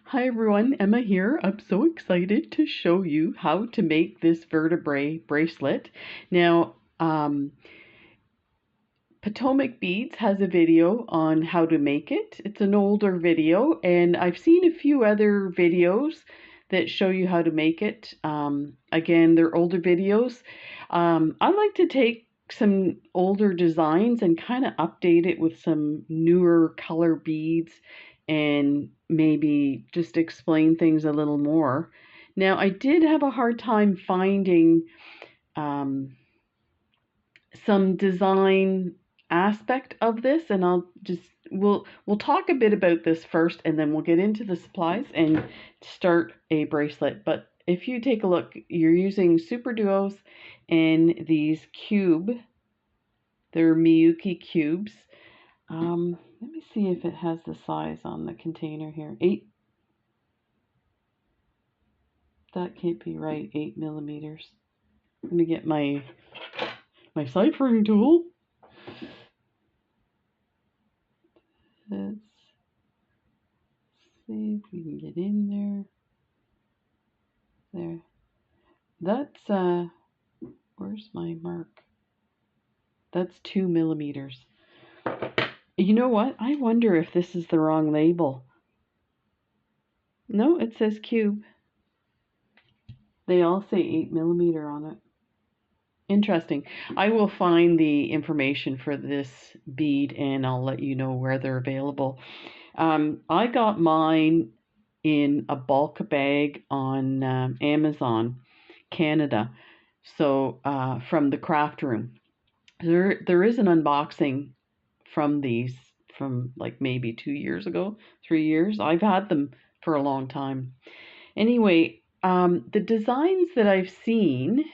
Hi everyone, Emma here. I'm so excited to show you how to make this vertebrae bracelet. Now, Potomac Beads has a video on how to make it. It's an older video, and I've seen a few other videos that show you how to make it. Again, they're older videos. I like to take some older designs and kind of update it with some newer color beads and maybe just explain things a little more. Now, I did have a hard time finding um, some design aspect of this, and we'll talk a bit about this first, and then we'll get into the supplies and start a bracelet. But if you take a look, you're using superduos and these they're Miyuki cubes. Let me see if it has the size on the container here. That can't be right. 8 millimeters. Let me get my ciphering tool. Let's see if we can get in there. There. That's where's my mark? That's 2 millimeters. You know what? I wonder if this is the wrong label. No, it says cube. They all say 8 millimeter on it. Interesting. I will find the information for this bead and I'll let you know where they're available. I got mine in a bulk bag on Amazon, Canada. So from the craft room. There is an unboxing from these from like maybe 2 years ago, 3 years. I've had them for a long time. Anyway, the designs that I've seen,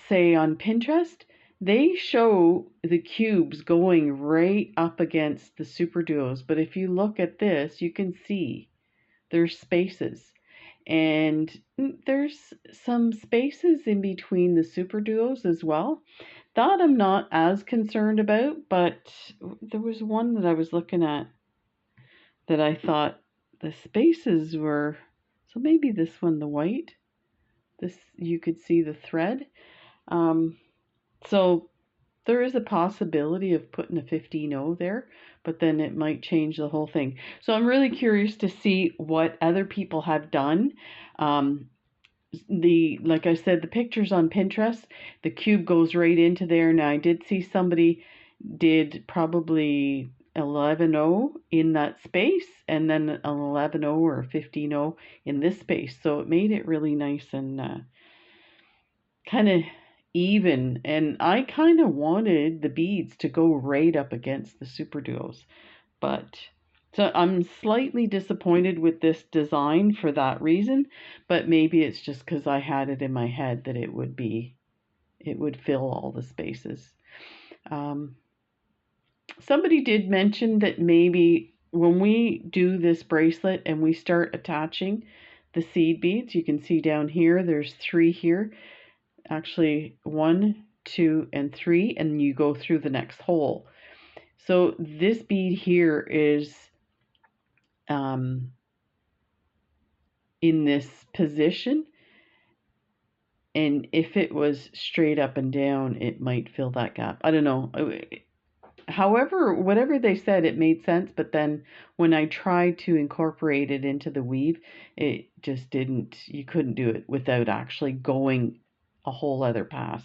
say on Pinterest, they show the cubes going right up against the superduos. But if you look at this, you can see there's spaces. And there's some spaces in between the superduos as well. That I'm not as concerned about, but there was one that I was looking at that I thought the spaces were, so maybe this one, the white, this, you could see the thread. So there is a possibility of putting a 15-0 there, but then it might change the whole thing. So I'm really curious to see what other people have done. Like I said, the pictures on Pinterest, the cube goes right into there. Now I did see somebody did probably 11-0 in that space, and then an 11-0 or a 15-0 in this space. So it made it really nice and kind of even. And I kind of wanted the beads to go right up against the superduos, but so I'm slightly disappointed with this design for that reason, but maybe it's just because I had it in my head that it would fill all the spaces. Somebody did mention that maybe when we do this bracelet and we start attaching the seed beads, you can see down here, there's 3 here. Actually, 1, 2, and 3, and you go through the next hole. So this bead here is in this position, and if it was straight up and down, it might fill that gap. I don't know. However, whatever they said, it made sense, but then when I tried to incorporate it into the weave, it just didn't. You couldn't do it without actually going a whole other pass.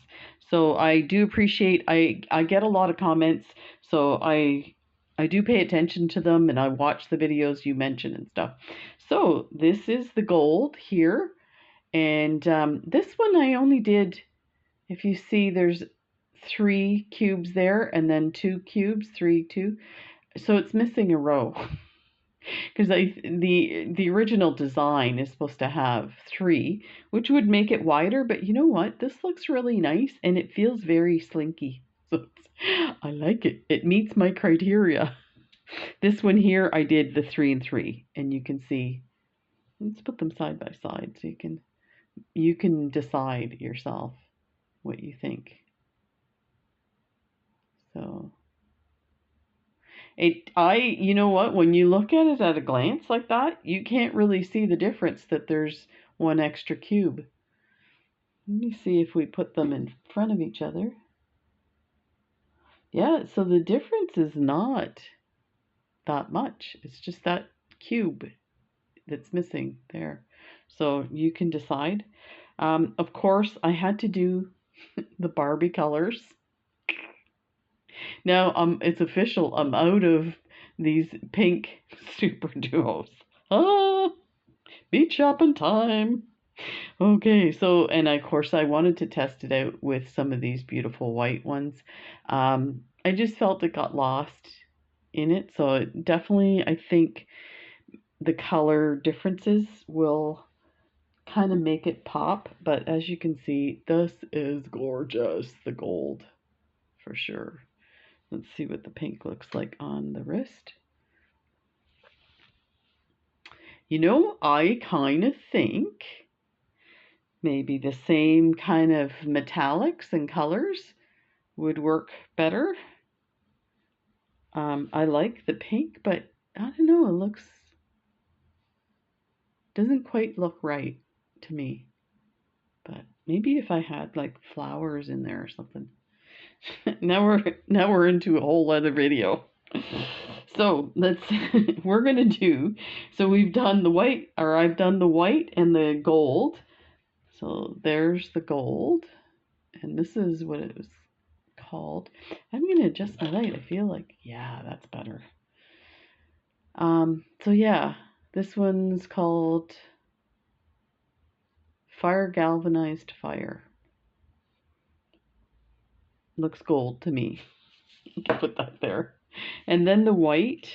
So I do appreciate, I get a lot of comments, so I do pay attention to them, and I watch the videos you mention and stuff. So this is the gold here, and this one I only did, if you see, there's 3 cubes there, and then 2 cubes, 3, 2. So it's missing a row. Because the original design is supposed to have 3, which would make it wider, but you know what? This looks really nice and it feels very slinky. So I like it. It meets my criteria. This one here, I did the 3 and 3, and you can see. Let's put them side by side so you can decide yourself what you think. So You know what, when you look at it at a glance like that, you can't really see the difference that there's one extra cube. Let me see if we put them in front of each other. Yeah, so the difference is not that much. It's just that cube that's missing there. So you can decide. Of course, I had to do the Barbie colors. Now, it's official. I'm out of these pink super duos. Ah, beach shopping time. Okay, so, and of course I wanted to test it out with some of these beautiful white ones. I just felt it got lost in it, so definitely I think the color differences will kind of make it pop, but as you can see, this is gorgeous, the gold, for sure. Let's see what the pink looks like on the wrist. You know, I kind of think maybe the same kind of metallics and colors would work better. I like the pink, but I don't know, doesn't quite look right to me. But maybe if I had like flowers in there or something. now we're into a whole other video. So we're gonna do, so we've done the white, or I've done the white and the gold. So there's the gold, and this is what it was called. I'm gonna adjust my light. I feel like, yeah, that's better. So yeah, this one's called Galvanized Fire. Looks gold to me. Put that there. And then the white.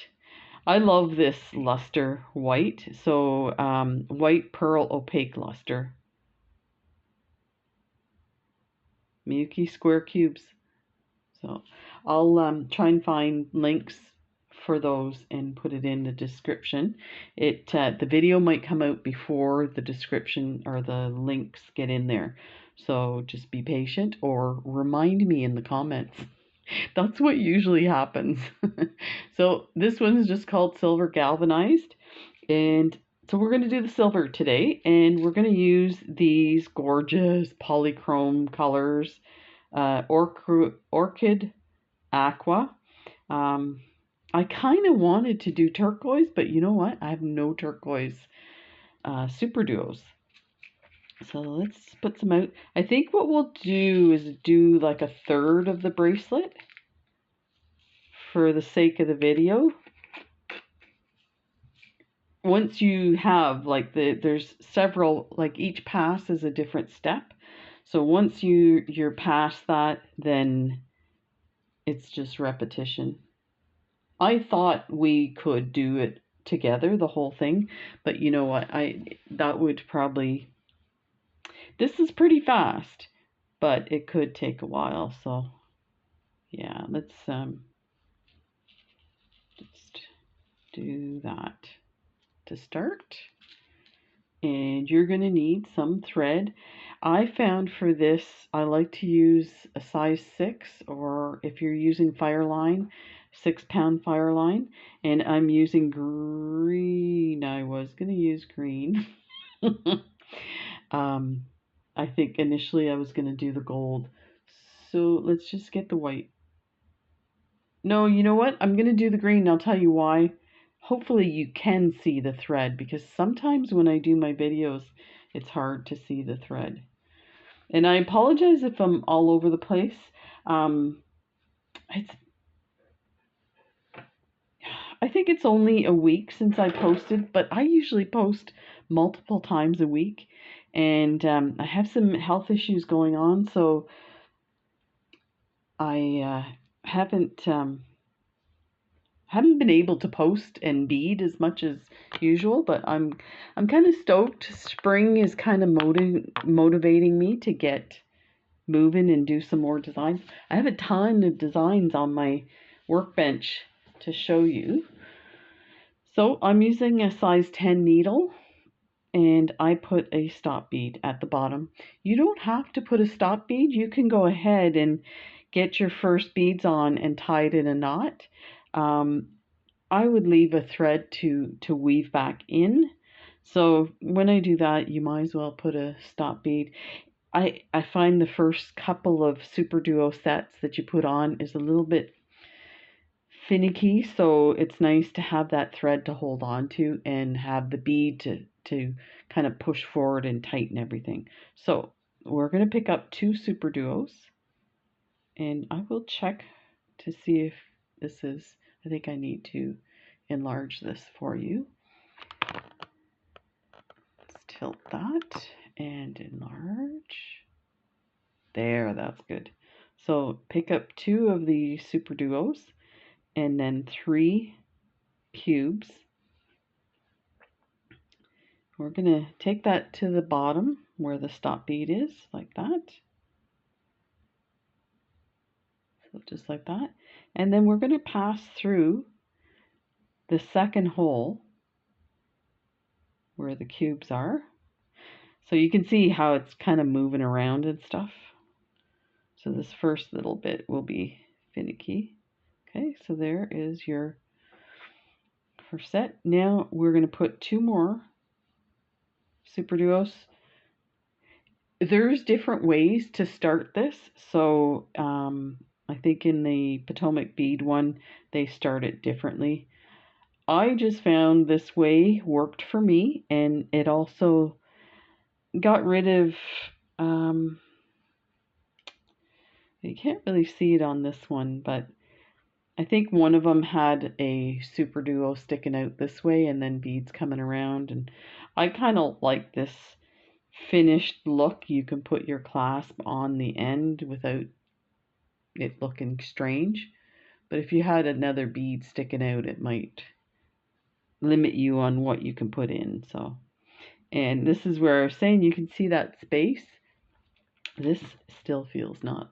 I love this luster white. So white pearl opaque luster. Miyuki square cubes. So I'll try and find links for those and put it in the description. The video might come out before the description or the links get in there. So just be patient or remind me in the comments. That's what usually happens. So this one's just called Silver Galvanized. And so we're going to do the silver today. And we're going to use these gorgeous polychrome colors. Orchid Aqua. I kind of wanted to do turquoise, but you know what? I have no turquoise super duos. So let's put some out. I think what we'll do is do like a third of the bracelet for the sake of the video. Once you have like there's several, like each pass is a different step. So once you're past that, then it's just repetition. I thought we could do it together, the whole thing, but you know what? That would probably, this is pretty fast, but it could take a while. So yeah, let's just do that to start. And you're going to need some thread. I found for this, I like to use a size 6, or if you're using Fireline, 6-pound Fireline. And I'm using green. I was going to use green. I think initially I was going to do the gold. So let's just get the white. No, you know what? I'm going to do the green. I'll tell you why. Hopefully you can see the thread, because sometimes when I do my videos, it's hard to see the thread. And I apologize if I'm all over the place. I think it's only a week since I posted, but I usually post multiple times a week. And I have some health issues going on, so I haven't been able to post and bead as much as usual, but I'm kind of stoked. Spring is kind of motivating me to get moving and do some more designs. I have a ton of designs on my workbench to show you. So I'm using a size 10 needle, and I put a stop bead at the bottom. You don't have to put a stop bead. You can go ahead and get your first beads on and tie it in a knot. I would leave a thread to weave back in. So when I do that, you might as well put a stop bead. I find the first couple of super duo sets that you put on is a little bit finicky, so it's nice to have that thread to hold on to and have the bead to kind of push forward and tighten everything. So we're going to pick up 2 super duos, and I will check to see if this is, I think I need to enlarge this for you. Let's tilt that and enlarge. There, that's good. So pick up 2 of the super duos and then 3 cubes. We're going to take that to the bottom where the stop bead is, like that. So just like that. And then we're going to pass through the second hole where the cubes are. So you can see how it's kind of moving around and stuff. So this first little bit will be finicky. Okay, so there is your first set. Now we're going to put 2 more super duos. There's different ways to start this. So I think in the Potomac bead one, they start it differently. I just found this way worked for me, and it also got rid of, you can't really see it on this one, but I think one of them had a super duo sticking out this way and then beads coming around, and I kind of like this finished look. You can put your clasp on the end without it looking strange, but if you had another bead sticking out, it might limit you on what you can put in. So, and this is where I was saying you can see that space. This still feels not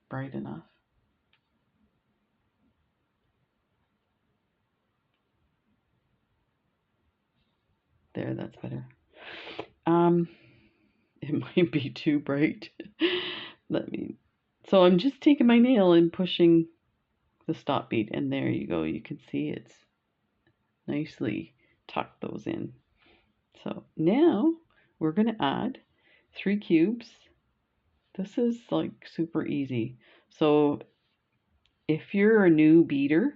bright enough. There, that's better. It might be too bright. So I'm just taking my nail and pushing the stop bead, and there you go. You can see it's nicely tucked those in. So now we're going to add 3 cubes. This is like super easy. So if you're a new beader,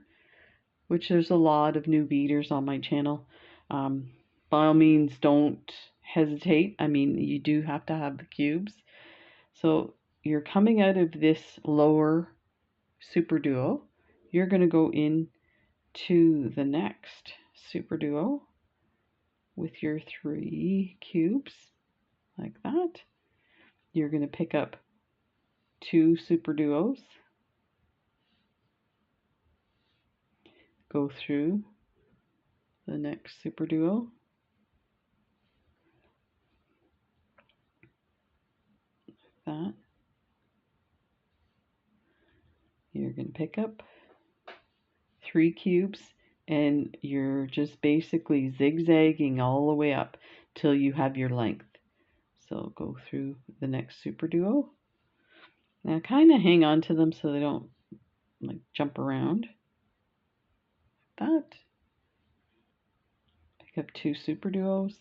which there's a lot of new beaders on my channel, by all means don't hesitate. I mean, you do have to have the cubes. So you're coming out of this lower super duo. You're going to go in to the next super duo with your 3 cubes, like that. You're going to pick up 2 super duos, go through the next super duo, like that. You're going to pick up 3 cubes, and you're just basically zigzagging all the way up till you have your length. So go through the next super duo. Now kind of hang on to them so they don't like jump around. Like that. Pick up 2 super duos.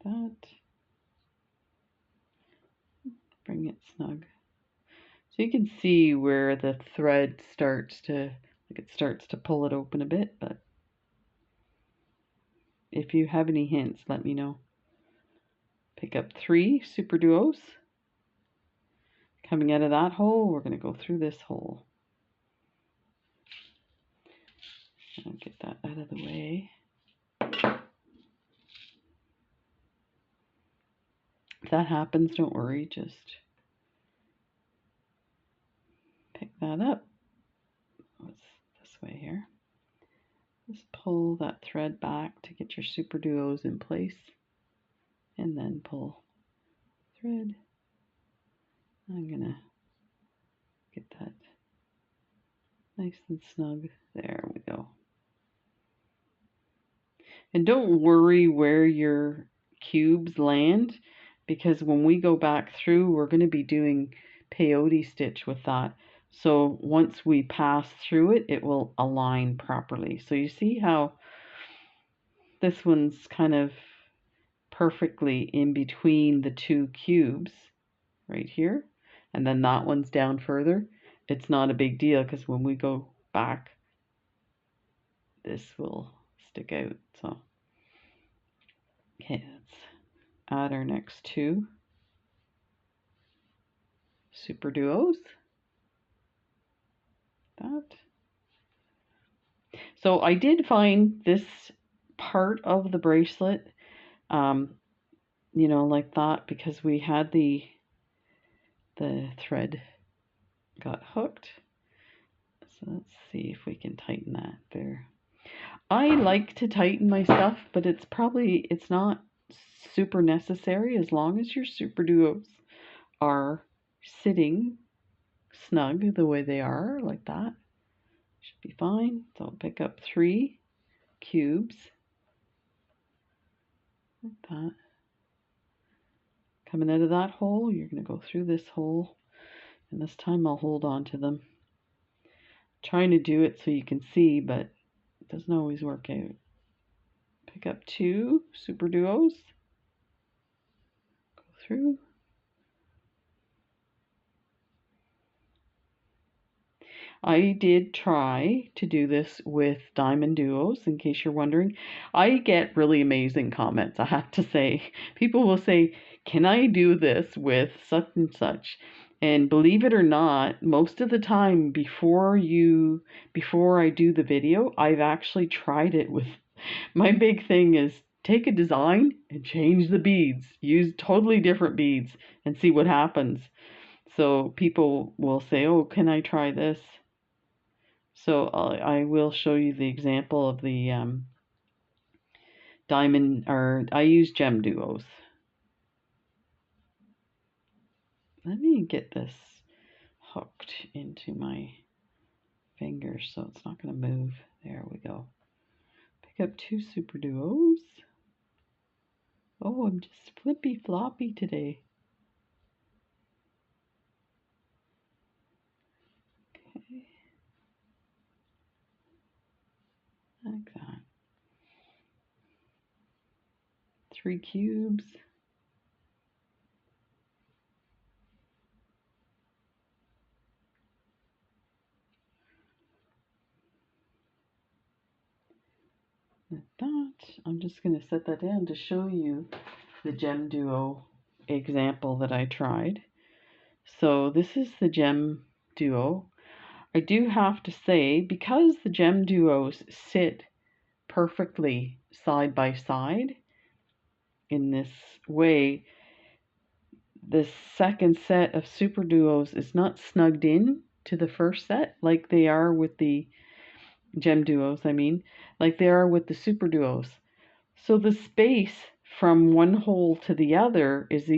That. Bring it snug. So you can see where the thread starts to, like it starts to pull it open a bit, but if you have any hints, let me know. Pick up 3 super duos. Coming out of that hole, we're going to go through this hole. I'll get that out of the way. If that happens, don't worry, just pick that up. What's this way here? Just pull that thread back to get your super duos in place, and then pull thread. I'm gonna get that nice and snug. There we go. And don't worry where your cubes land, because when we go back through, we're going to be doing peyote stitch with that. So once we pass through it, it will align properly. So you see how this one's kind of perfectly in between the two cubes right here, and then that one's down further. It's not a big deal because when we go back, this will stick out. So okay, let's add our next two superduos. That. So I did find this part of the bracelet, you know, like that, because we had the thread got hooked. So let's see if we can tighten that there. I like to tighten my stuff, but it's not super necessary as long as your superduos are sitting snug the way they are, like that. Should be fine. So I'll pick up 3 cubes, like that. Coming out of that hole, you're going to go through this hole, and this time I'll hold on to them. Trying to do it so you can see, but it doesn't always work out. Pick up 2 superduos, go through. I did try to do this with diamond duos, in case you're wondering. I get really amazing comments, I have to say. People will say, can I do this with such and such? And believe it or not, most of the time before I do the video, I've actually tried it with, my big thing is take a design and change the beads. Use totally different beads and see what happens. So people will say, oh, can I try this? So I will show you the example of the diamond, or I use gem duos. Let me get this hooked into my fingers so it's not going to move. There we go. Pick up 2 super duos. Oh, I'm just flippy floppy today. Okay. Like that. 3 cubes. Like that. I'm just going to set that down to show you the gem duo example that I tried. So this is the gem duo. I do have to say, because the gem duos sit perfectly side by side in this way, the second set of super duos is not snugged in to the first set like they are with the gem duos, like they are with the super duos. So the space from one hole to the other is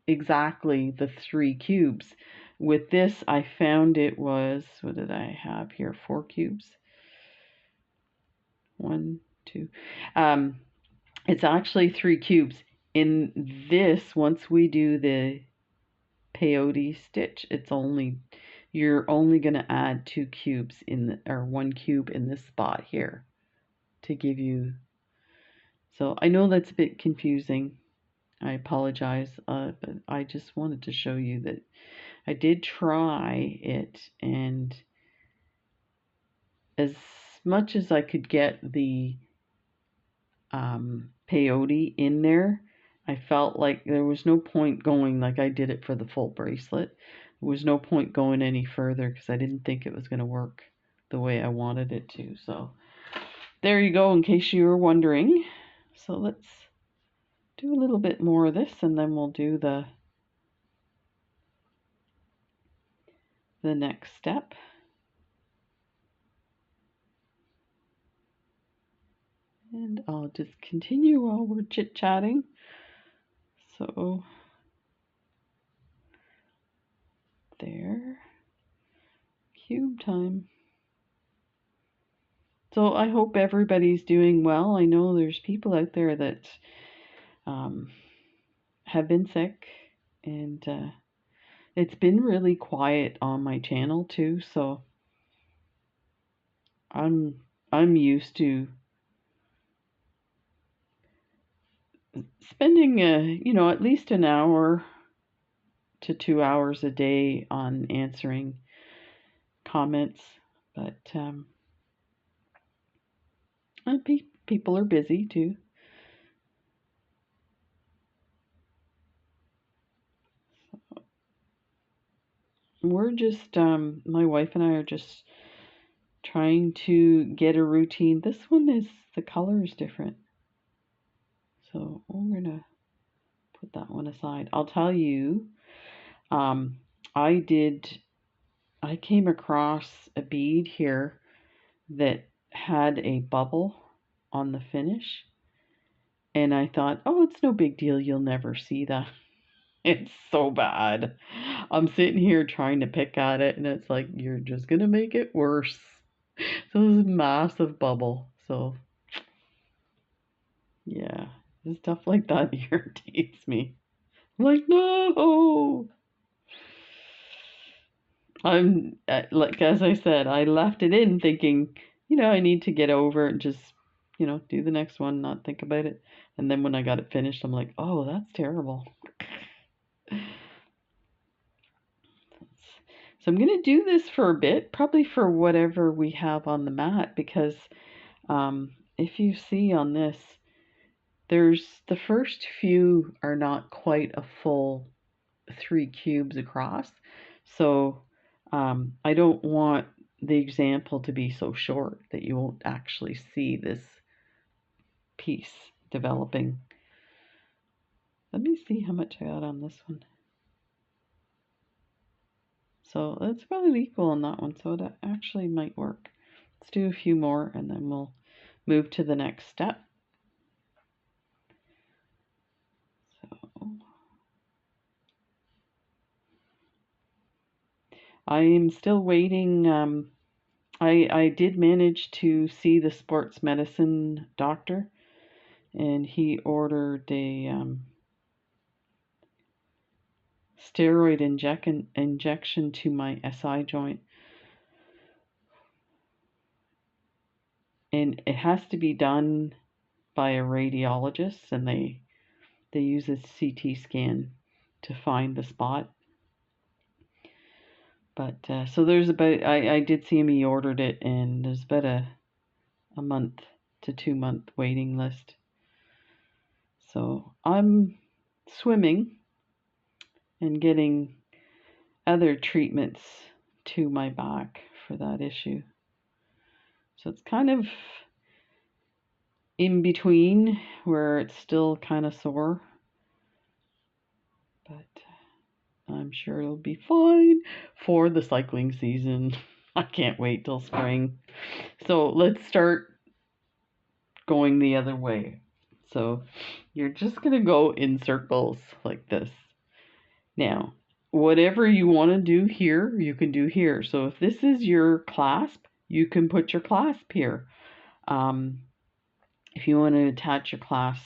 exactly the 3 cubes. With this, I found it was, what did I have here? 4 cubes. 1, 2. It's actually 3 cubes. In this, once we do the peyote stitch, you're only going to add 2 cubes or 1 cube in this spot here to give you. So I know that's a bit confusing. I apologize, but I just wanted to show you that I did try it, and as much as I could get the peyote in there, I felt like there was no point going, like I did it for the full bracelet. There was no point going any further because I didn't think it was going to work the way I wanted it to. So there you go, in case you were wondering. So let's do a little bit more of this, and then we'll do the next step. And I'll just continue while we're chit-chatting. So there, cube time. So I hope everybody's doing well. I know there's people out there that have been sick, and it's been really quiet on my channel too, so I'm used to spending at least an hour to 2 hours a day on answering comments, but people are busy too. We're just my wife and I are just trying to get a routine. This one is, the color is different, so we're gonna put that one aside. I'll tell you, um, I came across a bead here that had a bubble on the finish, and I thought, oh, it's no big deal, you'll never see that. It's so bad. I'm sitting here trying to pick at it, and it's like, you're just gonna make it worse. So this massive bubble. So yeah, stuff like that irritates me. I'm like, no. I'm like, as I said, I left it in thinking, I need to get over it and just, do the next one, not think about it. And then when I got it finished, I'm like, oh, that's terrible. So I'm going to do this for a bit, probably for whatever we have on the mat, because if you see on this, there's the first few are not quite a full 3 cubes across. So I don't want the example to be so short that you won't actually see this piece developing. Let me see how much I got on this one. So that's probably equal on that one, so that actually might work. Let's do a few more and then we'll move to the next step. So I am still waiting. I did manage to see the sports medicine doctor, and he ordered a steroid injection to my SI joint. And it has to be done by a radiologist, and they use a CT scan to find the spot. But so there's about, I did see him, he ordered it, and there's about a month to 2 month waiting list. So I'm swimming and getting other treatments to my back for that issue. So it's kind of in between where it's still kind of sore, but I'm sure it'll be fine for the cycling season. I can't wait till spring. So let's start going the other way. So you're just going to go in circles like this. Now, whatever you want to do here, you can do here. So if this is your clasp, you can put your clasp here. If you want to attach your clasp,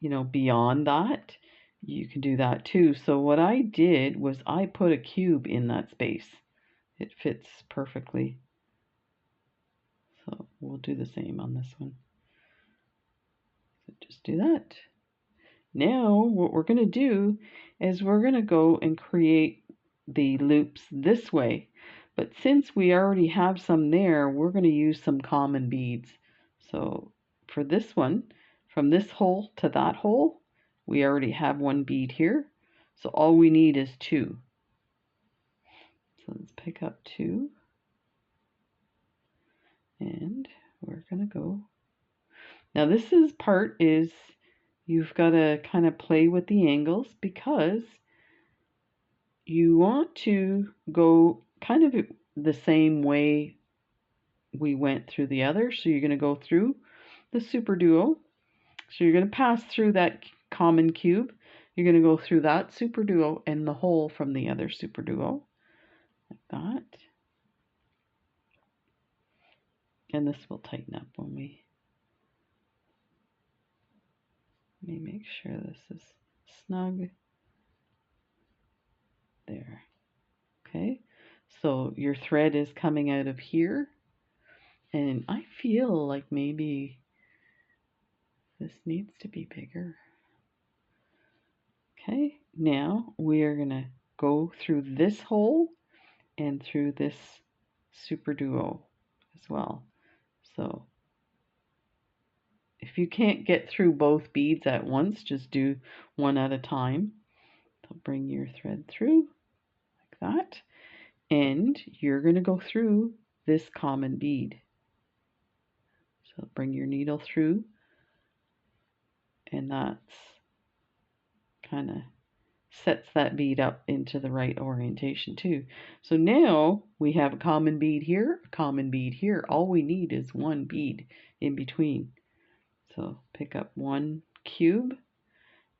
beyond that, you can do that too. So what I did was I put a cube in that space. It fits perfectly. So we'll do the same on this one. So just do that. Now what we're going to do is we're going to go and create the loops this way. But since we already have some there, we're going to use some common beads. So for this one, from this hole to that hole, we already have one bead here. So all we need is 2. So let's pick up 2. And we're going to go. Now this part is, you've got to kind of play with the angles, because you want to go kind of the same way we went through the other. So you're going to go through the superduo. So you're going to pass through that common cube. You're going to go through that superduo and the hole from the other superduo, like that. And this will tighten up when we, let me make sure this is snug. There. Okay, so your thread is coming out of here, and I feel like maybe this needs to be bigger. Okay, now we are going to go through this hole and through this super duo as well. So if you can't get through both beads at once, just do one at a time. So bring your thread through like that, and you're going to go through this common bead. So bring your needle through, and that's kind of sets that bead up into the right orientation too. So now we have a common bead here, a common bead here. All we need is one bead in between. So pick up one cube.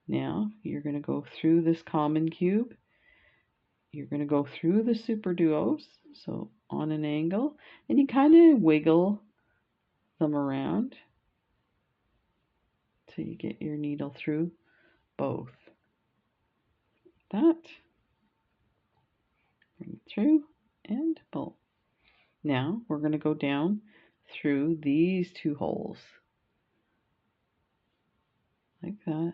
Now you're going to go through this common cube. You're going to go through the super duos, so on an angle, and you kind of wiggle them around till you get your needle through both. That. Bring it through and pull. Now we're going to go down through these two holes like that.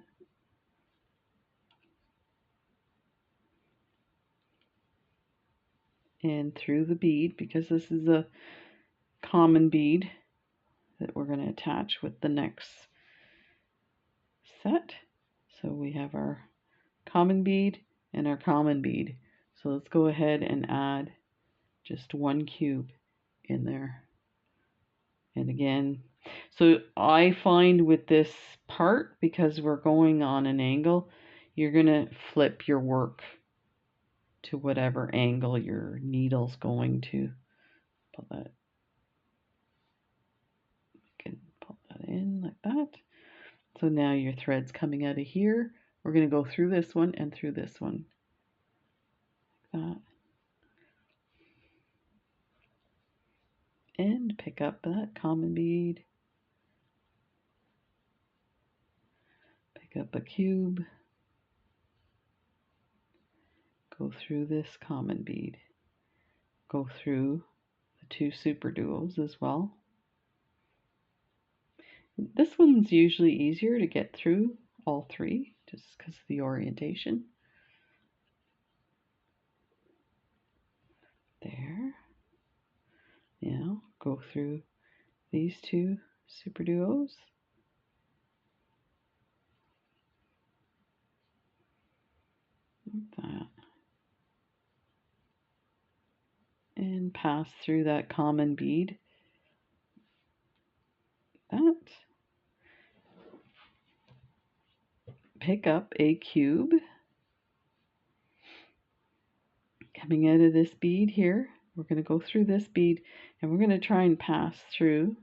And through the bead, because this is a common bead that we're going to attach with the next set. So we have our common bead and our common bead. So let's go ahead and add just one cube in there. And again, so I find with this part, because we're going on an angle, you're going to flip your work to whatever angle your needle's going to. Pull that, you can pull that in like that. So now your thread's coming out of here. We're going to go through this one and through this one. Like that. And pick up that common bead. Pick up a cube. Go through this common bead. Go through the two super duos as well. This one's usually easier to get through all three just because of the orientation. There. Now go through these two super duos. Like that. And pass through that common bead. That. Pick up a cube. Coming out of this bead here, we're going to go through this bead and we're going to try and pass through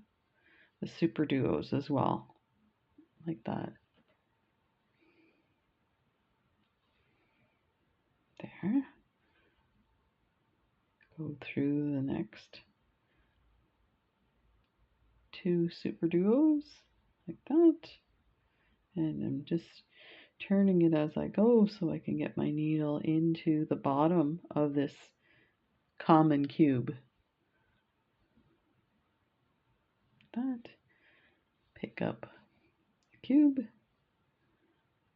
the super duos as well, like that. There. Go through the next two super duos, like that. And I'm just turning it as I go so I can get my needle into the bottom of this common cube. That. Pick up the cube,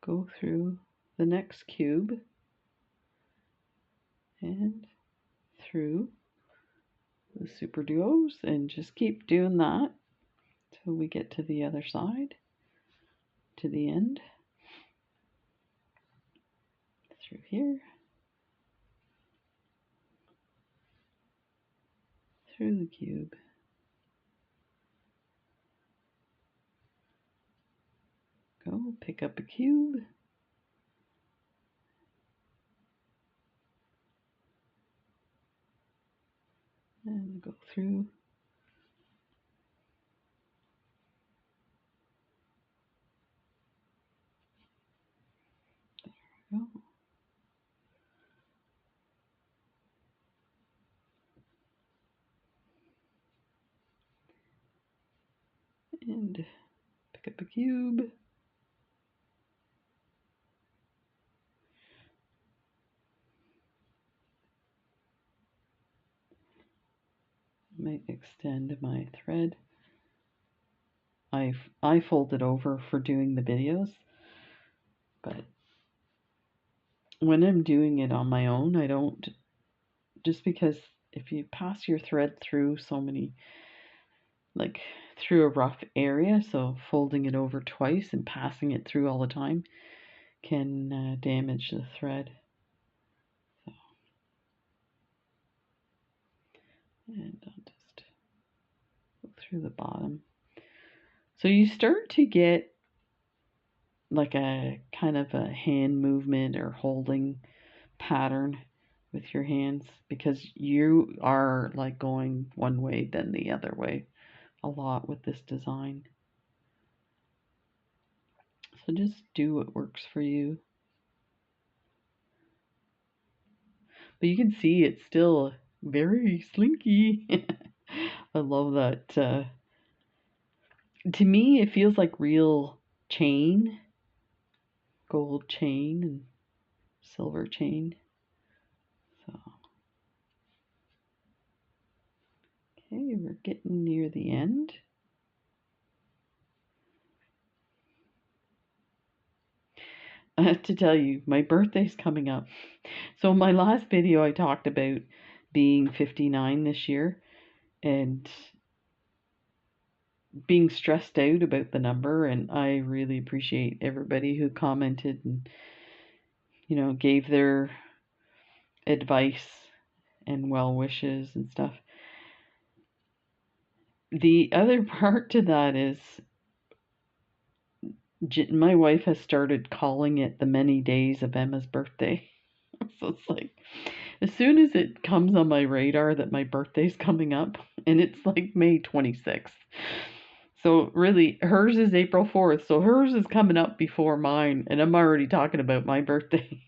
go through the next cube, and through the super duos, and just keep doing that till we get to the other side, to the end. Through here, through the cube, go pick up a cube, and go through. There we go. And pick up a cube. might extend my thread. I fold it over for doing the videos, but when I'm doing it on my own, I don't, just because if you pass your thread through so many, like through a rough area, so folding it over twice and passing it through all the time can damage the thread. So, and I'll just go through the bottom. So you start to get like a kind of a hand movement or holding pattern with your hands, because you are like going one way then the other way a lot with this design. So just do what works for you. But you can see it's still very slinky. I love that. To me, it feels like real chain, gold chain and silver chain. So, okay, we're getting near the end. I have to tell you, my birthday's coming up. So in my last video, I talked about being 59 this year and being stressed out about the number, and I really appreciate everybody who commented and, you know, gave their advice and well wishes and stuff. The other part to that is my wife has started calling it the many days of Emma's birthday. So it's like, as soon as it comes on my radar that my birthday's coming up, and it's like May 26th. So really, hers is April 4th, so hers is coming up before mine, and I'm already talking about my birthday.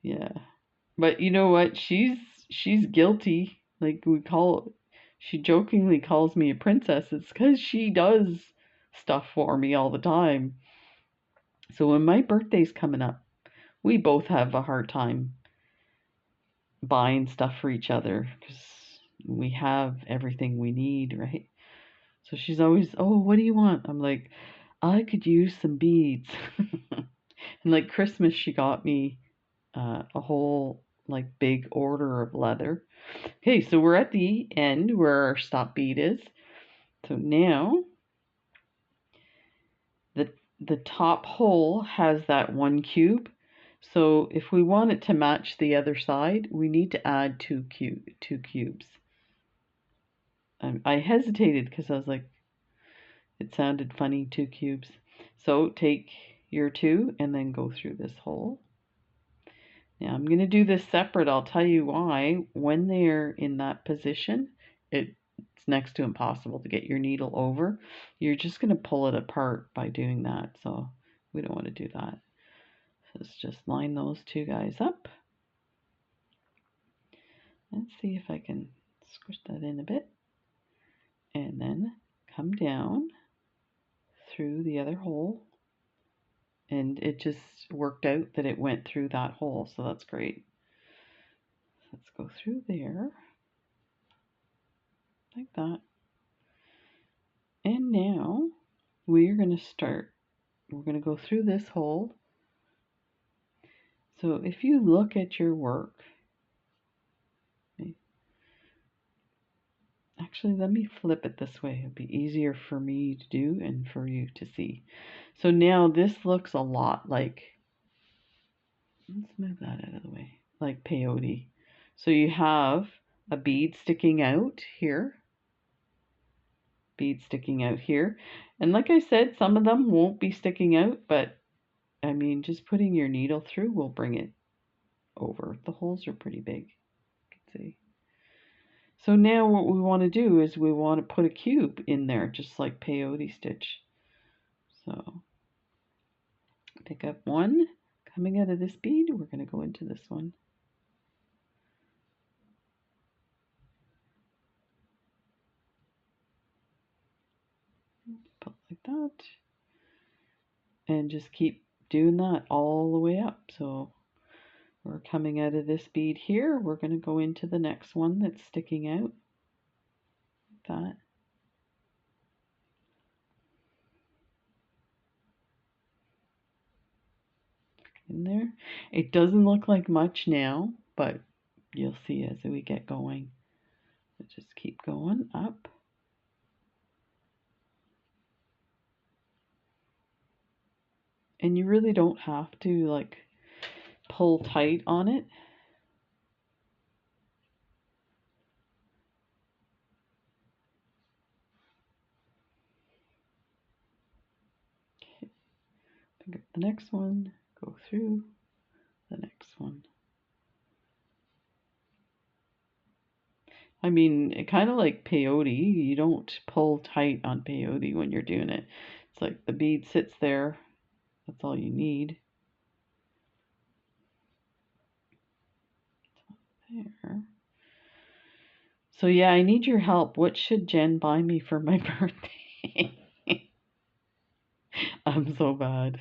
Yeah. But you know what? She's guilty. Like she jokingly calls me a princess. It's because she does stuff for me all the time. So when my birthday's coming up, we both have a hard time buying stuff for each other because we have everything we need, right? So she's always, oh, what do you want? I'm like, I could use some beads. And like Christmas, she got me a whole like big order of leather. Okay, so we're at the end where our stop bead is. So now the top hole has that one cube. So if we want it to match the other side, we need to add two cubes. I hesitated because I was like, it sounded funny, 2 cubes. So take your 2 and then go through this hole. Now I'm going to do this separate. I'll tell you why. When they're in that position, it's next to impossible to get your needle over. You're just going to pull it apart by doing that. So we don't want to do that. So let's just line those 2 guys up. Let's see if I can squish that in a bit. And then come down through the other hole. And it just worked out that it went through that hole, so that's great. Let's go through there, like that. And now we're going to start. We're going to go through this hole. So if you look at your work, actually let me flip it this way. It'll be easier for me to do and for you to see. So now this looks a lot like, let's move that out of the way, like peyote. So you have a bead sticking out here. Bead sticking out here. And like I said, some of them won't be sticking out, but I mean, just putting your needle through will bring it over. The holes are pretty big, you can see. So now what we want to do is we want to put a cube in there, just like peyote stitch. So pick up one coming out of this bead. We're going to go into this one. Put like that. And just keep doing that all the way up. So We're coming out of this bead here. We're going to go into the next one that's sticking out. That. In there. It doesn't look like much now, but you'll see as we get going. Just keep going up. And you really don't have to like pull tight on it. Okay. Pick up the next one, go through the next one. I mean, kind of like peyote, you don't pull tight on peyote when you're doing it. It's like the bead sits there, that's all you need. There. So yeah, I need your help. What should Jen buy me for my birthday? I'm so bad.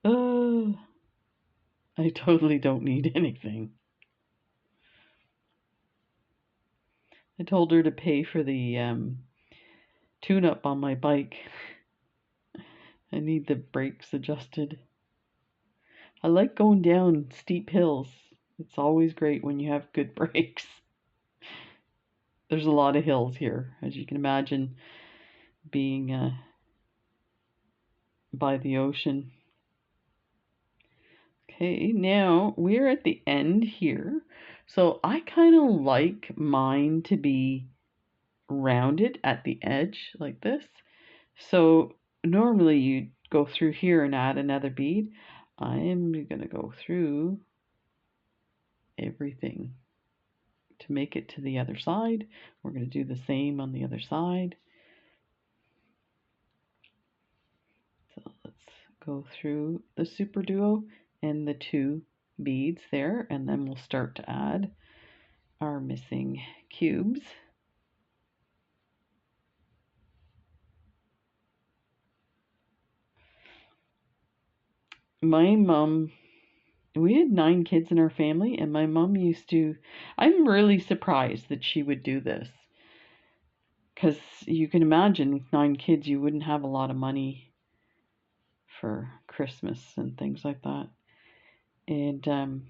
I totally don't need anything. I told her to pay for the tune-up on my bike. I need the brakes adjusted. I like going down steep hills. It's always great when you have good brakes. There's a lot of hills here, as you can imagine, being by the ocean. Okay, now we're at the end here. So I kind of like mine to be rounded at the edge like this. So normally you go through here and add another bead. I am going to go through everything to make it to the other side. We're going to do the same on the other side. So let's go through the super duo and the 2 beads there, and then we'll start to add our missing cubes. My mom, we had 9 kids in our family, and my mom used to, I'm really surprised that she would do this. Because you can imagine with 9 kids, you wouldn't have a lot of money for Christmas and things like that. And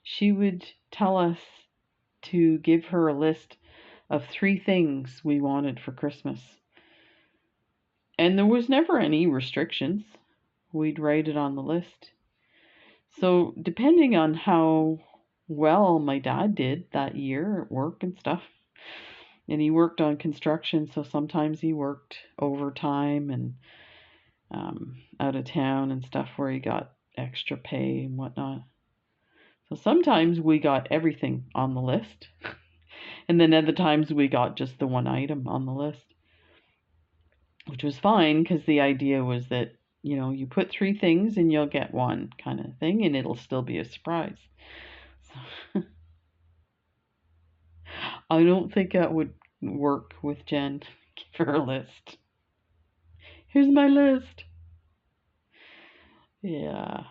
she would tell us to give her a list of 3 things we wanted for Christmas. And there was never any restrictions. We'd write it on the list. So depending on how well my dad did that year at work and stuff, and he worked on construction, so sometimes he worked overtime and out of town and stuff where he got extra pay and whatnot. So sometimes we got everything on the list, and then other times we got just the one item on the list, which was fine because the idea was that, you know, you put 3 things and you'll get one kind of thing, and it'll still be a surprise. So I don't think that would work with Jen. Give her a list. Here's my list. Yeah.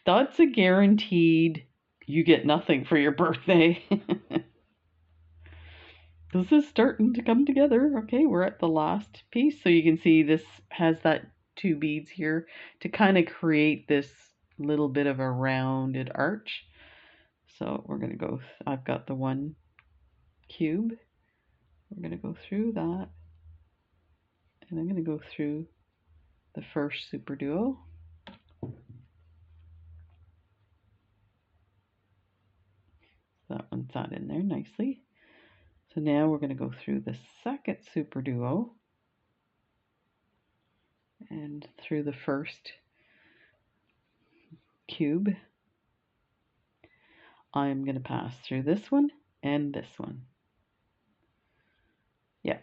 That's a guaranteed you get nothing for your birthday. This is starting to come together. Okay, we're at the last piece. So you can see this has that 2 beads here to kind of create this little bit of a rounded arch. So we're going to go, I've got the 1 cube. We're going to go through that. And I'm going to go through the first super duo. That one's not in there nicely. So now we're going to go through the second super duo and through the first cube. I'm going to pass through this one and this one. Yeah.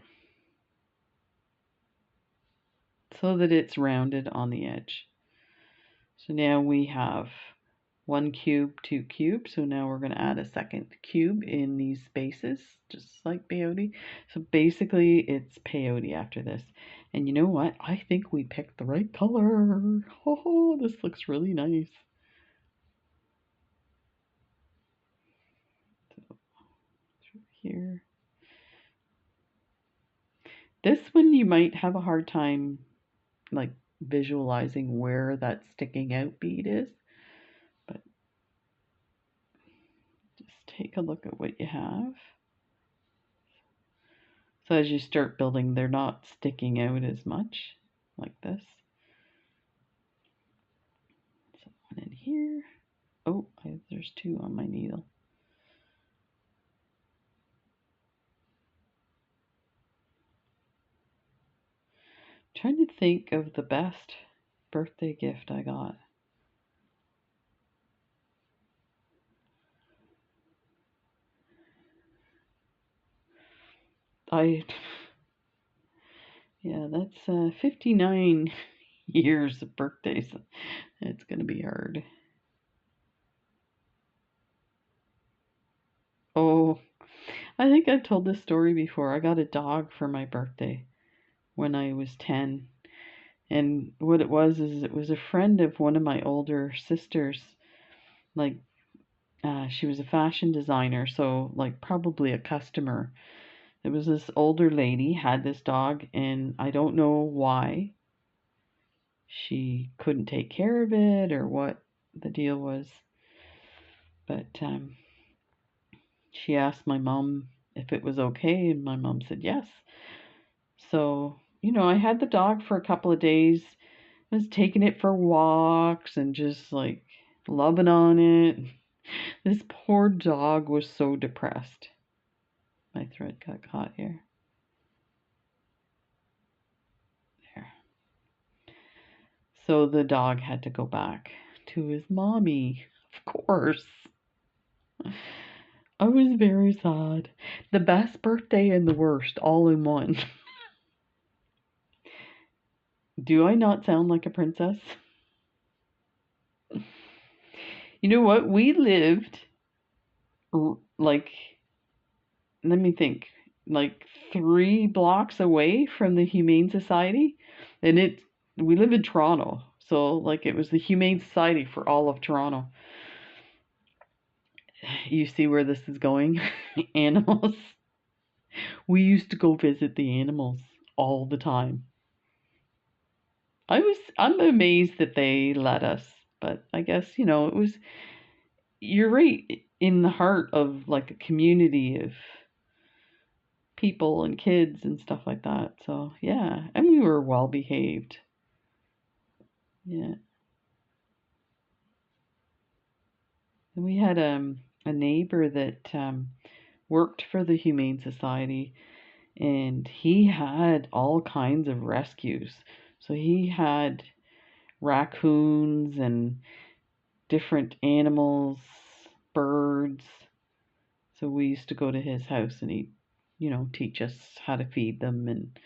So that it's rounded on the edge. So now we have 1 cube, 2 cubes. So now we're going to add a second cube in these spaces, just like peyote. So basically it's peyote after this. And you know what? I think we picked the right color. Oh, this looks really nice. So, through here. This one you might have a hard time like visualizing where that sticking out bead is, but just take a look at what you have. So as you start building, they're not sticking out as much like this. So one in here. Oh, there's two on my needle. Trying to think of the best birthday gift I got. Yeah, that's 59 years of birthdays. It's going to be hard. Oh, I think I've told this story before. I got a dog for my birthday when I was 10. And what it was is it was a friend of one of my older sisters. Like, she was a fashion designer, so like probably a customer. It was this older lady had this dog, and I don't know why she couldn't take care of it or what the deal was, but she asked my mom if it was okay, and my mom said yes. So, I had the dog for a couple of days. I was taking it for walks and just like loving on it. This poor dog was so depressed. My thread got caught here. There. So the dog had to go back to his mommy, of course. I was very sad. The best birthday and the worst all in one. Do I not sound like a princess? You know what? We lived like, let me think, like 3 blocks away from the Humane Society, and we live in Toronto, so like it was the Humane Society for all of Toronto. You see where this is going? Animals. We used to go visit the animals all the time. I'm amazed that they let us, but I guess, it was, you're right, in the heart of like a community of people and kids and stuff like that. So, yeah, and we were well behaved. Yeah. And we had a neighbor that worked for the Humane Society, and he had all kinds of rescues. So he had raccoons and different animals, birds. So we used to go to his house, and he'd, teach us how to feed them, and,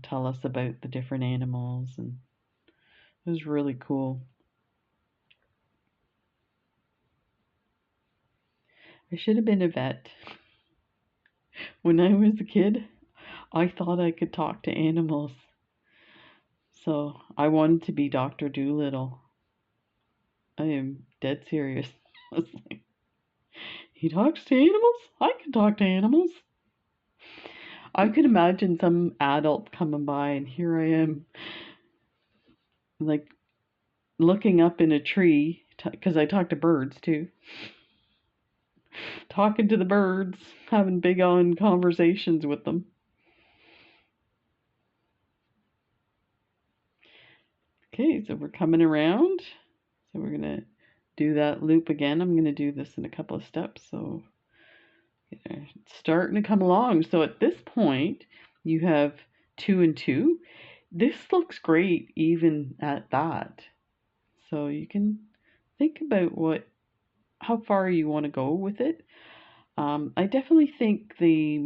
tell us about the different animals. And it was really cool. I should have been a vet. When I was a kid, I thought I could talk to animals. So I wanted to be Dr. Doolittle. I am dead serious. I was like, he talks to animals? I can talk to animals. I could imagine some adult coming by, and here I am, like looking up in a tree, because I talk to birds too. Talking to the birds, having big on conversations with them. Okay, so we're coming around. So we're going to do that loop again. I'm going to do this in a couple of steps. So it's starting to come along. So at this point, you have 2 and 2. This looks great even at that. So you can think about how far you want to go with it. I definitely think the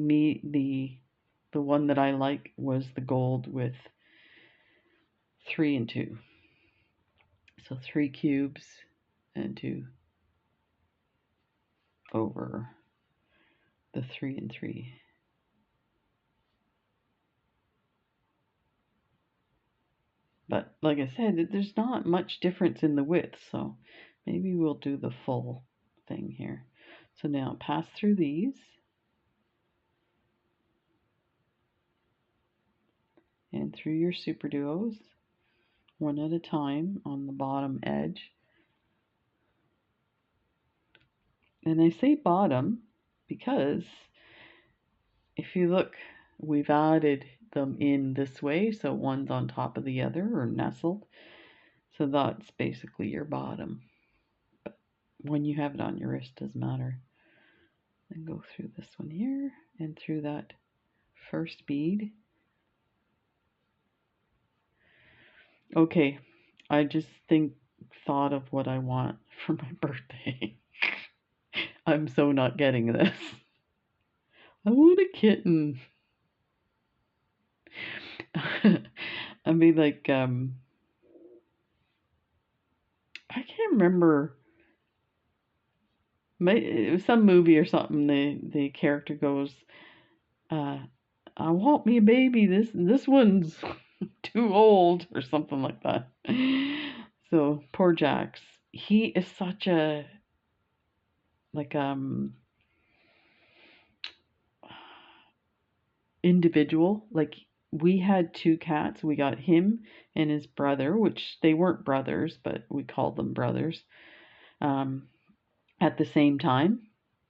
one that I like was the gold with 3 and 2. So 3 cubes and 2 over the 3 and 3. But like I said, there's not much difference in the width, so maybe we'll do the full thing here. So now pass through these. And through your superduos, one at a time on the bottom edge. And I say bottom because if you look, we've added them in this way, so one's on top of the other or nestled. So that's basically your bottom. But when you have it on your wrist, doesn't matter. Then go through this one here and through that first bead. Okay, I just thought of what I want for my birthday. I'm so not getting this. I want a kitten. I mean, like, I can't remember. It was some movie or something. The character goes, "I want me a baby. This one's too old," or something like that. So poor Jax. He is such a like individual. Like we had two cats. We got him and his brother, which they weren't brothers, but we called them brothers, at the same time.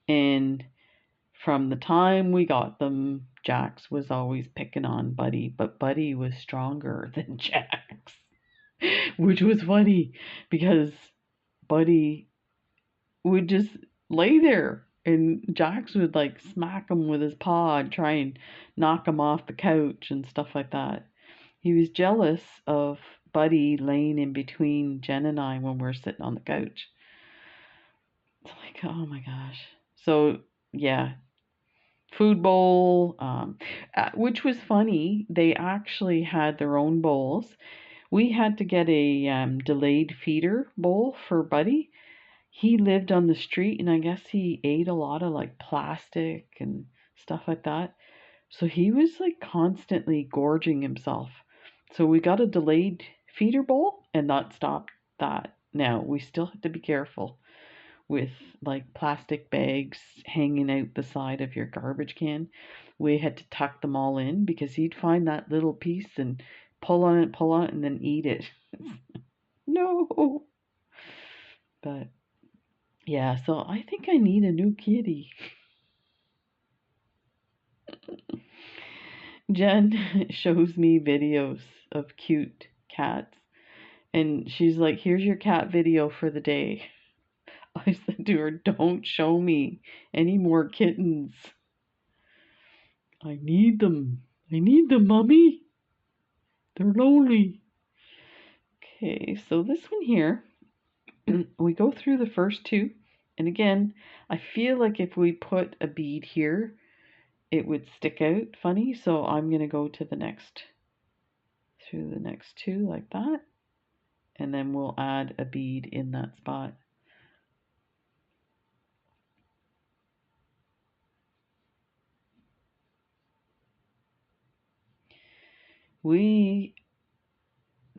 And from the time we got them, Jax was always picking on Buddy, but Buddy was stronger than Jax, which was funny because Buddy would just lay there and Jax would like smack him with his paw and try and knock him off the couch and stuff like that. He was jealous of Buddy laying in between Jen and I when we're sitting on the couch. It's like, oh my gosh. So, yeah, food bowl, which was funny. They actually had their own bowls. We had to get a delayed feeder bowl for Buddy. He lived on the street, and I guess he ate a lot of like plastic and stuff like that. So he was like constantly gorging himself. So we got a delayed feeder bowl, and that stopped that. Now we still have to be careful with like plastic bags hanging out the side of your garbage can. We had to tuck them all in because he'd find that little piece and pull on it, and then eat it. No. But yeah, so I think I need a new kitty. Jen shows me videos of cute cats, and she's like, "Here's your cat video for the day." I said to her, "Don't show me any more kittens. I need them. I need them, Mommy. They're lonely." Okay, so this one here, we go through the first two, and again, I feel like if we put a bead here, it would stick out funny, so I'm going to go to the next, through the next two like that, and then we'll add a bead in that spot.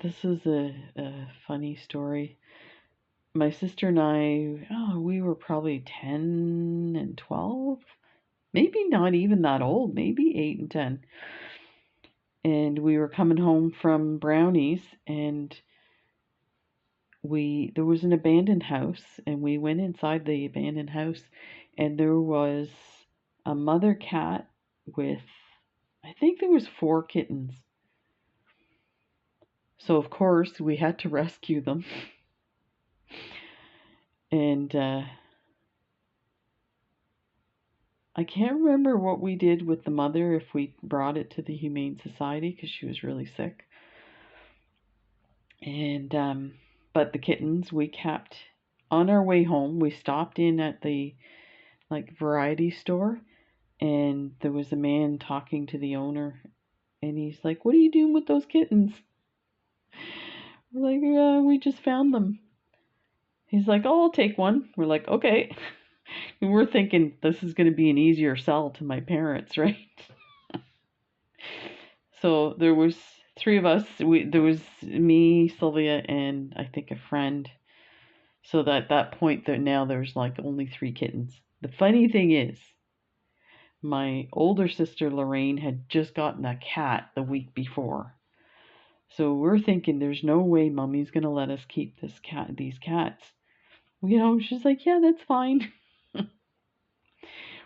This is a funny story. My sister and I, we were probably 10 and 12, maybe not even that old, maybe 8 and 10. And we were coming home from Brownies, and there was an abandoned house, and we went inside the abandoned house, and there was a mother cat with, I think there was 4 kittens. So of course we had to rescue them. And I can't remember what we did with the mother, if we brought it to the Humane Society because she was really sick. And but the kittens we kept. On our way home, we stopped in at the like variety store, and there was a man talking to the owner, and he's like, "What are you doing with those kittens?" We're like, "We just found them." He's like, "Oh, I'll take one." We're like, "Okay." And we're thinking this is going to be an easier sell to my parents, right? So there was Three of us. There was me, Sylvia, and I think a friend. So that at that point, that now there's like only three kittens. The funny thing is, my older sister Lorraine had just gotten a cat the week before. So we're thinking there's no way Mummy's gonna let us keep these cats. She's like, yeah, that's fine.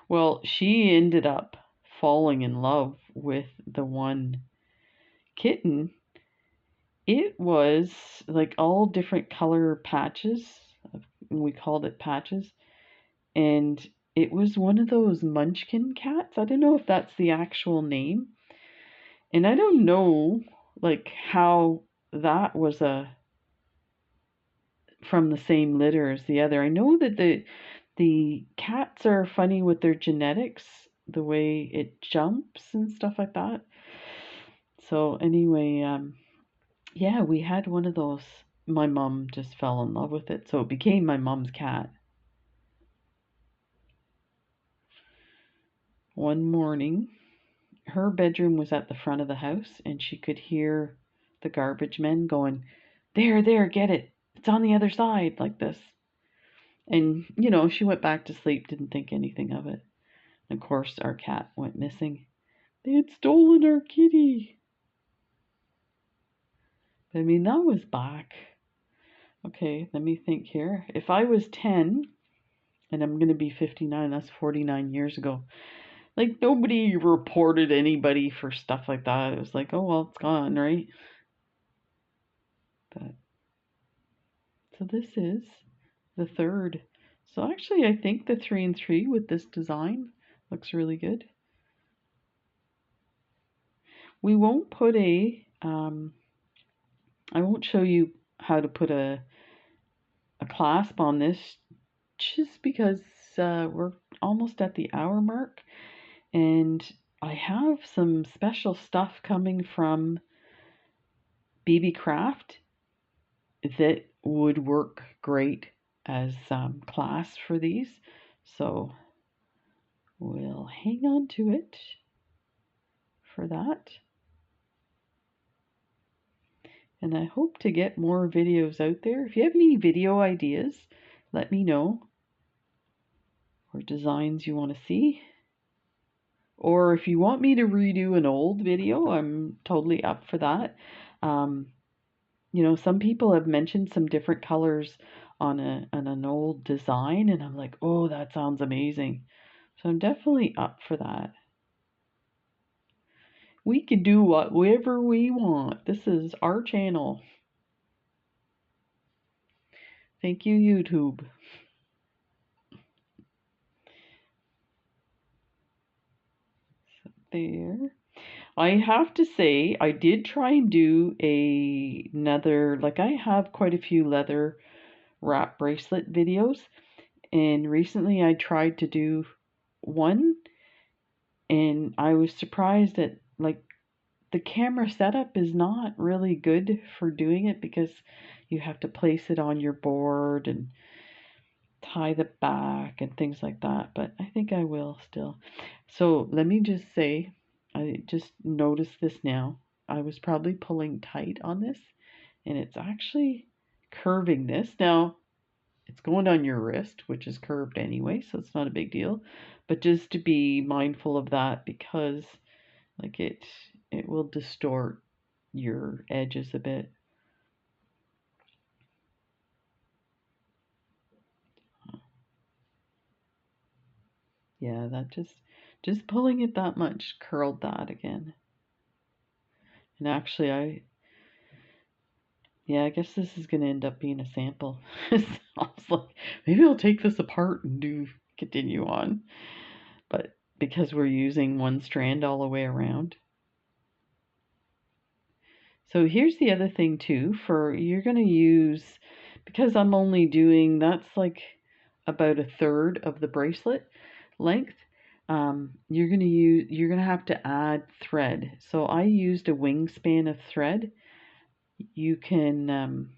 Well, she ended up falling in love with the one kitten. It was like all different color patches. We called it patches. And it was one of those munchkin cats. I don't know if that's the actual name. And I don't know like how that was from the same litter as the other. I know that the cats are funny with their genetics, the way it jumps and stuff like that. So anyway, yeah, we had one of those. My mom just fell in love with it, so it became my mom's cat. One morning, her bedroom was at the front of the house, and she could hear the garbage men going, there, get it. It's on the other side, like this. And, she went back to sleep, didn't think anything of it. And of course, our cat went missing. They had stolen our kitty. I mean, that was back. Okay, let me think here. If I was 10 and I'm going to be 59, that's 49 years ago. Like, nobody reported anybody for stuff like that. It was like, oh, well, it's gone, right? But, so this is the third. So actually, I think the 3 and 3 with this design looks really good. We won't put I won't show you how to put a clasp on this just because we're almost at the hour mark, and I have some special stuff coming from BB Craft that would work great as clasps for these, so we'll hang on to it for that. And I hope to get more videos out there. If you have any video ideas, let me know, or designs you want to see. Or if you want me to redo an old video, I'm totally up for that. Some people have mentioned some different colors on an old design, and I'm like, oh, that sounds amazing. So I'm definitely up for that. We can do whatever we want. This is our channel. Thank you, YouTube. So there. I have to say, I did try and do another, like I have quite a few leather wrap bracelet videos, and recently I tried to do one, and I was surprised that like the camera setup is not really good for doing it, because you have to place it on your board and tie the back and things like that, but I think I will still. So let me just say, I just noticed this now. I was probably pulling tight on this, and it's actually curving this. Now, it's going on your wrist, which is curved anyway, so it's not a big deal. But just to be mindful of that, because like it will distort your edges a bit. Yeah, that just pulling it that much curled that again. And actually I guess this is going to end up being a sample. So I was like, maybe I'll take this apart and continue on. But because we're using one strand all the way around. So here's the other thing too, you're going to use, because I'm only doing, that's like about a third of the bracelet length. You're going to have to add thread. So I used a wingspan of thread. You can,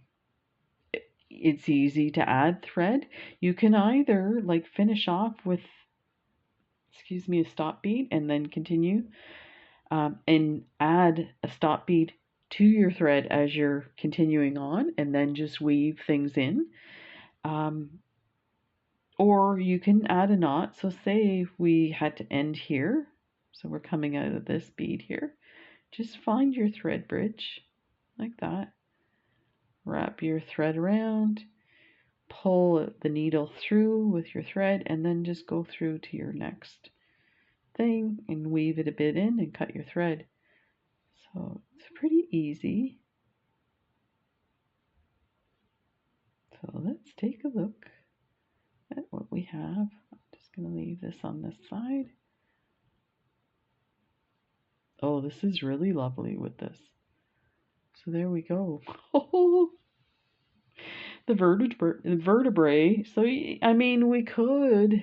it's easy to add thread. You can either like finish off with, a stop bead and then continue, and add a stop bead to your thread as you're continuing on, and then just weave things in. Or you can add a knot. So say we had to end here, so we're coming out of this bead here. Just find your thread bridge like that. Wrap your thread around, pull the needle through with your thread, and then just go through to your next thing and weave it a bit in and cut your thread. So it's pretty easy. So let's take a look at what we have. I'm just going to leave this on this side. Oh, this is really lovely with this. So there we go. The vertebrae. So, I mean, we could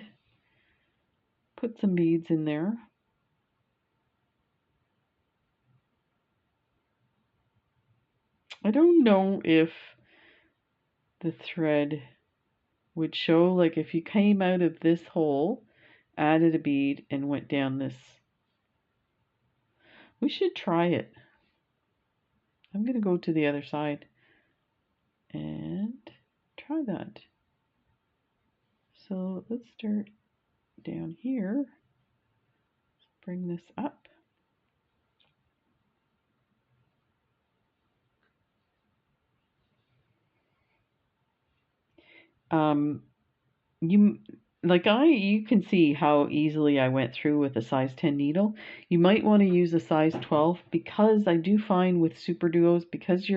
put some beads in there. I don't know if the thread would show, like if you came out of this hole, added a bead, and went down this. We should try it. I'm going to go to the other side and try that. So let's start down here. Bring this up. You can see how easily I went through with a size 10 needle. You might want to use a size 12, because I do find with superduos, because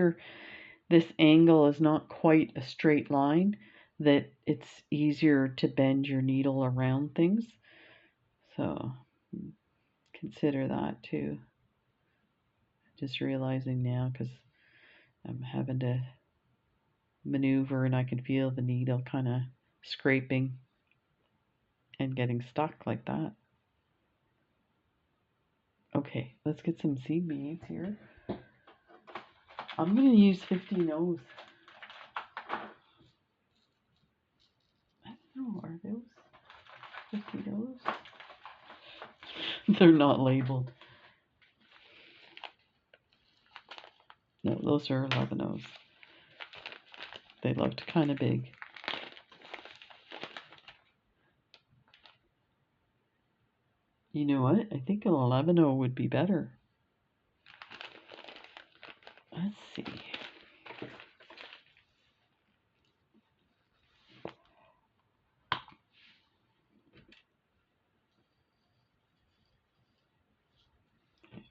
this angle is not quite a straight line, that it's easier to bend your needle around things. So consider that too. Just realizing now, because I'm having to maneuver and I can feel the needle kind of scraping and getting stuck like that. Okay, let's get some seed beads here. I'm going to use 15 O's. I don't know, are those 15 O's? They're not labeled. No, those are 11 O's. They looked kind of big. You know what? I think an 11O would be better. Let's see.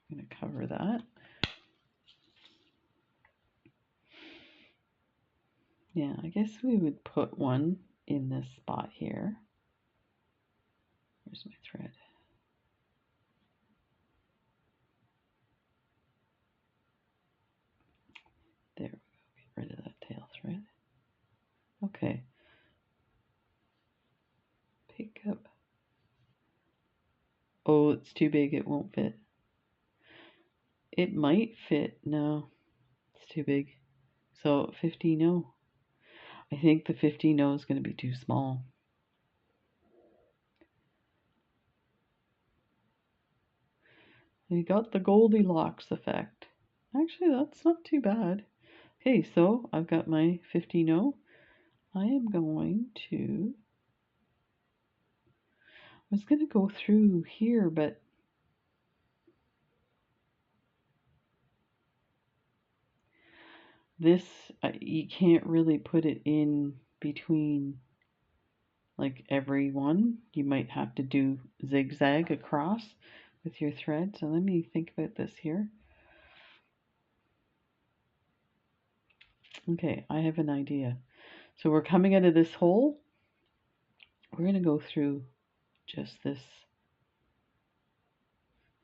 I'm going to cover that. Yeah, I guess we would put one in this spot here. Where's my thread? There we go. Get rid of that tail thread. Okay. Pick up. Oh, it's too big. It won't fit. It might fit. No, it's too big. So 15O. I think the 15O is going to be too small. You got the Goldilocks effect. Actually, that's not too bad. Okay, so I've got my 15O. I am going to... I was going to go through here, but this, you can't really put it in between like every one. You might have to do zigzag across with your thread. So let me think about this here. Okay, I have an idea. So we're coming out of this hole. We're going to go through just this.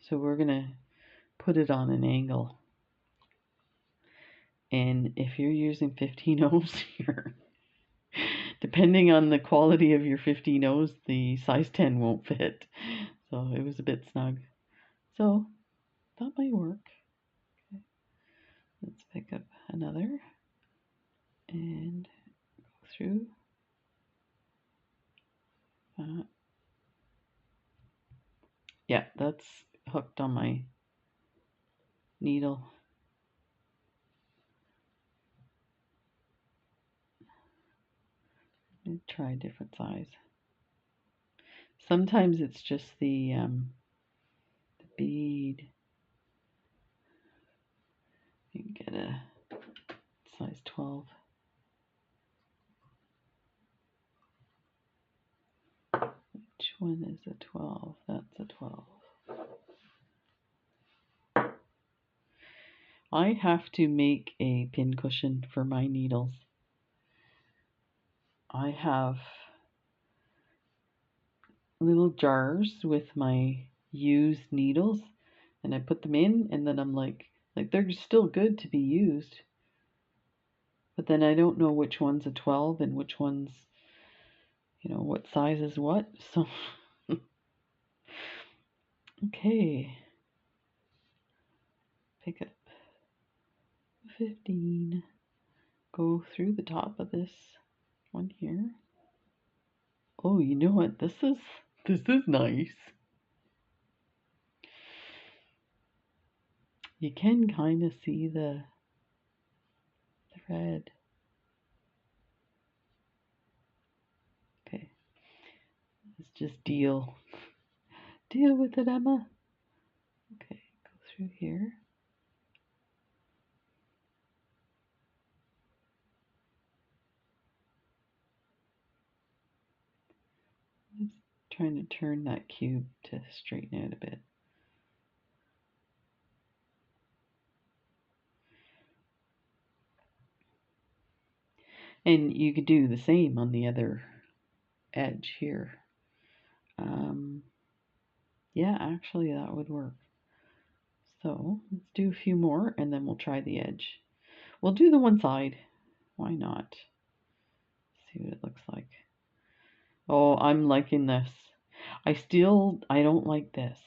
So we're going to put it on an angle. And if you're using 15 O's here, depending on the quality of your 15 O's, the size 10 won't fit. So it was a bit snug. So that might work. Okay. Let's pick up another and go through. Yeah, that's hooked on my needle. Try a different size. Sometimes it's just the bead. You can get a size 12. Which one is a 12? That's a 12. I have to make a pincushion for my needles. I have little jars with my used needles, and I put them in, and then I'm like they're still good to be used, but then I don't know which one's a 12 and which one's, what size is what. So okay, pick up 15, go through the top of this one here. Oh, you know what? This is nice. You can kind of see the thread. Okay, let's just deal with it, Emma. Okay, go through here. Just trying to turn that cube to straighten out a bit. And you could do the same on the other edge here. Yeah, actually that would work. So let's do a few more and then we'll try the edge. We'll do the one side. Why not? See what it looks like. Oh, I'm liking this. I don't like this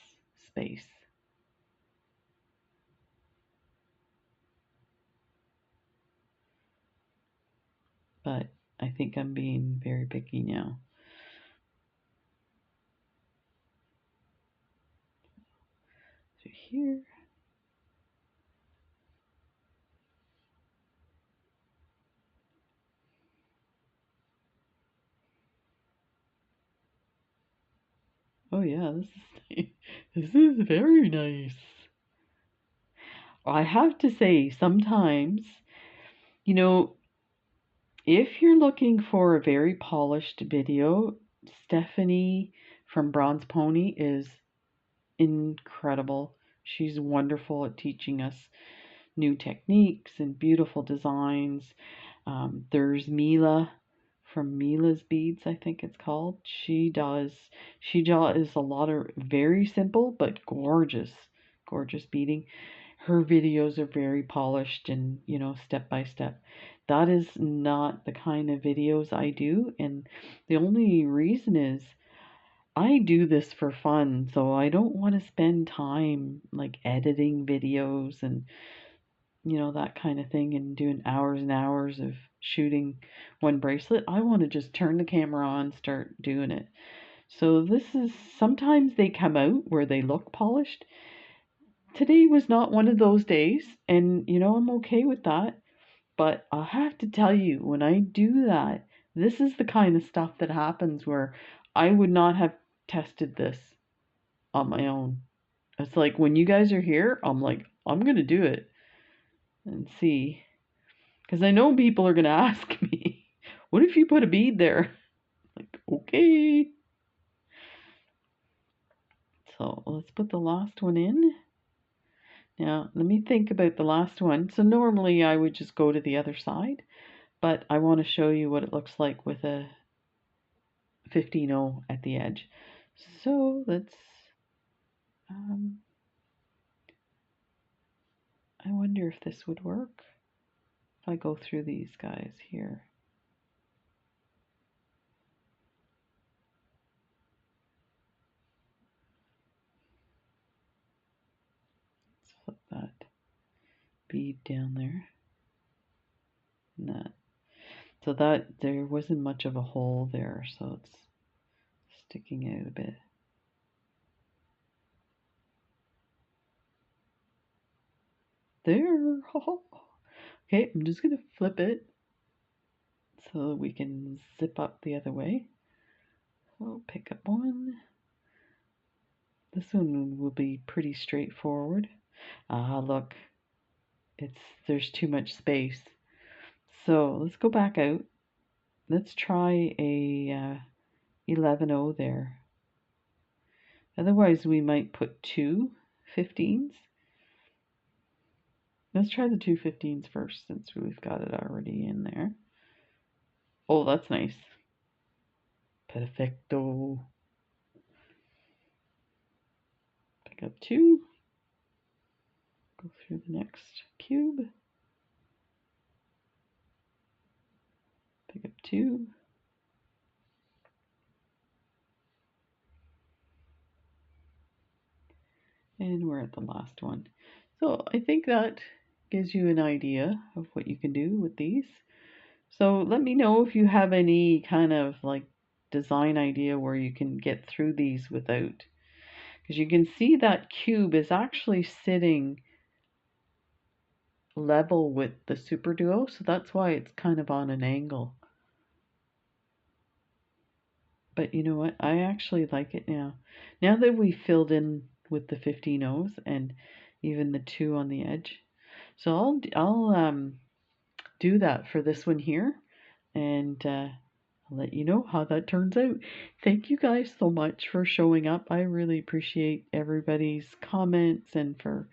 space. But I think I'm being very picky now. So here. Oh yeah, this is very nice. I have to say, sometimes, if you're looking for a very polished video, Stephanie from Bronze Pony is incredible. She's wonderful at teaching us new techniques and beautiful designs. There's Mila from Mila's Beads, I think it's called. She does a lot of very simple but gorgeous beading. Her videos are very polished and, step by step. That is not the kind of videos I do, and the only reason is I do this for fun, so I don't want to spend time like editing videos and that kind of thing, and doing hours and hours of shooting one bracelet. I want to just turn the camera on, start doing it. So sometimes they come out where they look polished. Today was not one of those days, and I'm okay with that. But I have to tell you, when I do that, this is the kind of stuff that happens where I would not have tested this on my own. It's like when you guys are here, I'm like, I'm going to do it and see. Because I know people are going to ask me, what if you put a bead there? Like, okay. So let's put the last one in. Now, let me think about the last one. So normally I would just go to the other side, but I want to show you what it looks like with a 15-0 at the edge. So let's, I wonder if this would work if I go through these guys here. Let's flip that bead down there. And that. So that there wasn't much of a hole there, so it's sticking out a bit. There. Okay, I'm just gonna flip it so we can zip up the other way. So pick up one. This one will be pretty straightforward. Ah, look, there's too much space. So let's go back out. Let's try a 11-0 there. Otherwise, we might put two 15s. Let's try the two 15s first, since we've got it already in there. Oh, that's nice. Perfecto. Pick up two. Go through the next cube. Pick up two. And we're at the last one. So I think that gives you an idea of what you can do with these. So let me know if you have any kind of like design idea where you can get through these without, because you can see that cube is actually sitting level with the superduo, so that's why it's kind of on an angle. But you know what? I actually like it now. Now that we filled in with the 15 O's and even the 2 on the edge. So I'll do that for this one here, and I'll let you know how that turns out. Thank you guys so much for showing up. I really appreciate everybody's comments and for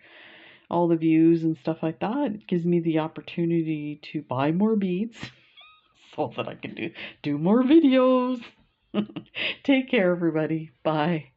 all the views and stuff like that. It gives me the opportunity to buy more beads so that I can do more videos. Take care, everybody. Bye.